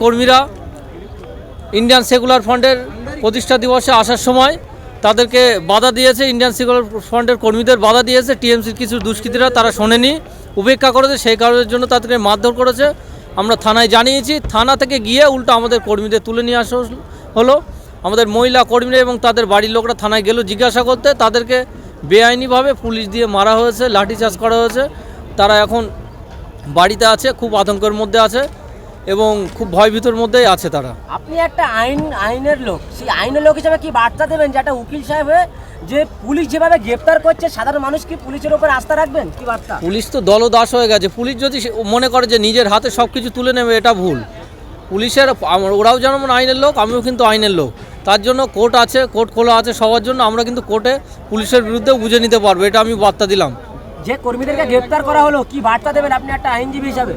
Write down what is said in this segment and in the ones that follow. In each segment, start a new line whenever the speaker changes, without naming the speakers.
কর্মীরা Indian secular ফ্রন্টের প্রতিষ্ঠা দিবসে আসার সময় তাদেরকে বাধা দিয়েছে, ইন্ডিয়ান সেকুলার ফ্রন্টের কর্মীদের বাধা দিয়েছে টিএমসির কিছু দুষ্কৃতীরা, তারা শোনেনি, উপেক্ষা করেছে, সেই কারণের জন্য তাদেরকে মারধর করেছে। আমরা থানায় জানিয়েছি, থানা থেকে গিয়ে উল্টো আমাদের কর্মীদের তুলে নিয়ে আসা হলো। আমাদের মহিলা কর্মীরা এবং তাদের বাড়ির লোকরা থানায় গেল জিজ্ঞাসা করতে, তাদেরকে বেআইনিভাবে পুলিশ দিয়ে মারা হয়েছে, লাঠিচার্জ করা হয়েছে। তারা এখন বাড়িতে আছে, খুব আতঙ্কের মধ্যে আছে এবং খুব ভয়ভীতর মধ্যেই আছে তারা।
আপনি একটা আইনের লোক, সেই আইনের লোক হিসেবে কি বার্তা দেবেন যে একটা উকিল সাহেব হয়ে যে পুলিশ যেভাবে গ্রেপ্তার করছে সাধারণ মানুষ কি পুলিশের উপর আস্থা রাখবেন? কি বার্তা? পুলিশ
তো দলদাস হয়ে গেছে। পুলিশ যদি মনে করে যে নিজের হাতে সব কিছু তুলে নেবে, এটা ভুল। পুলিশের ওরাও যেমন আইনের লোক, আমিও কিন্তু আইনের লোক। তার জন্য কোর্ট আছে, কোর্ট খোলা আছে সবার জন্য। আমরা কিন্তু কোর্টে পুলিশের বিরুদ্ধেও বুঝে নিতে পারবো, এটা আমি বার্তা দিলাম।
যে কর্মীদেরকে গ্রেপ্তার করা হলো, কি বার্তা দেবেন আপনি একটা আইনজীবী হিসাবে?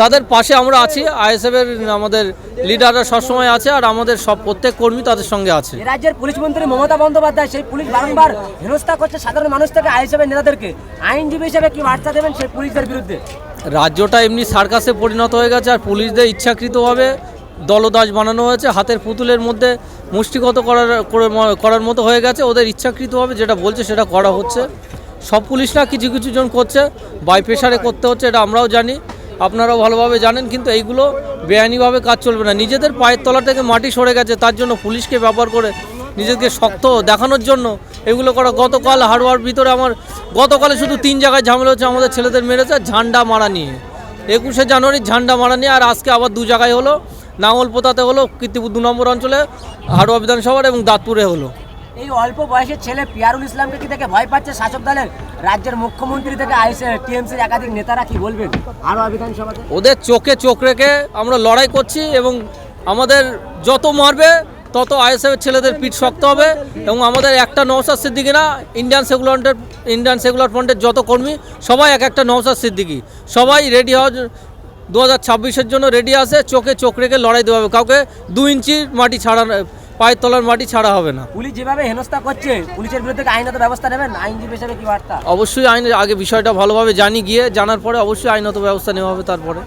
তাদের পাশে আমরা আছি, আইএসএফের আমাদের লিডাররা সবসময় আছে, আর আমাদের সব প্রত্যেক কর্মী তাদের সঙ্গে আছে।
রাজ্যের পুলিশ মন্ত্রী মমতা বন্দ্যোপাধ্যায় সেই পুলিশ বারংবার হেনস্থা করছে সাধারণ মানুষ থেকে আইএসএফের নেতাদেরকে, আইনজীবী হিসেবে কি বার্তা দেবেন সেই পুলিশদের বিরুদ্ধে?
রাজ্যটা এমনি সার্কাসে পরিণত হয়ে গেছে, আর পুলিশদের ইচ্ছাকৃতভাবে দলদাস বানানো হয়েছে, হাতের পুতুলের মধ্যে মুষ্টিগত করার মতো হয়ে গেছে। ওদের ইচ্ছাকৃতভাবে যেটা বলছে সেটা করা হচ্ছে। সব পুলিশ না, কিছু কিছু জন করছে, বাই প্রেশারে করতে হচ্ছে, এটা আমরাও জানি, আপনারাও ভালোভাবে জানেন। কিন্তু এইগুলো বেআইনিভাবে কাজ চলবে না। নিজেদের পায়ের তলা থেকে মাটি সরে গেছে, তার জন্য পুলিশকে ব্যবহার করে নিজেদেরকে শক্ত দেখানোর জন্য এগুলো করা। গতকাল হাড়োয়ার ভিতরে গতকালে শুধু 3 জায়গায় ঝামেলা হচ্ছে, আমাদের ছেলেদের মেরেছে ঝান্ডা মারা নিয়ে, 21শে জানুয়ারির ঝান্ডা মারা নিয়ে। আর আজকে আবার 2 জায়গায় হলো, নাঙ্গলপোতাতে হলো, কীর্তিপুর 2 নম্বর অঞ্চলে হাড়োয়া বিধানসভার, এবং দাঁতপুরে হলো।
এই অল্প বয়সের ছেলে পিয়ারুল ইসলামকে কি থেকে ভয় পাচ্ছে শাসক দলের রাজ্যের মুখ্যমন্ত্রী থেকে টিএমসির একাধিক নেতারা? কি বলবেন হাড়োয়া বিধানসভাতে?
ওদের চোখে চোখ রেখে আমরা লড়াই করছি, এবং আমাদের যত মারবে তত আইএসএফের ছেলেদের পিঠ শক্ত হবে। এবং আমাদের একটা নওশাদ সিদ্দিকী না, ইন্ডিয়ান সেকুলার ফ্রন্টের যত কর্মী সবাই একটা নওশাদ সিদ্দিকী, সবাই রেডি হওয়া 2026-এর জন্য রেডি আছে। চোখে চোখ রেখে লড়াই দেওয়া হবে, কাউকে 2 ইঞ্চির মাটি ছাড়া, পায়ের তলার মাটি ছাড়া হবে না।
পুলিশ যেভাবে হেনস্থা করছে, পুলিশের বিরুদ্ধে আইনত ব্যবস্থা নেবেন আইনজীবী হিসেবে? কি বার্তা?
অবশ্যই আইনের আগে বিষয়টা ভালোভাবে জানার পরে অবশ্যই আইনত ব্যবস্থা নেওয়া হবে তারপরে।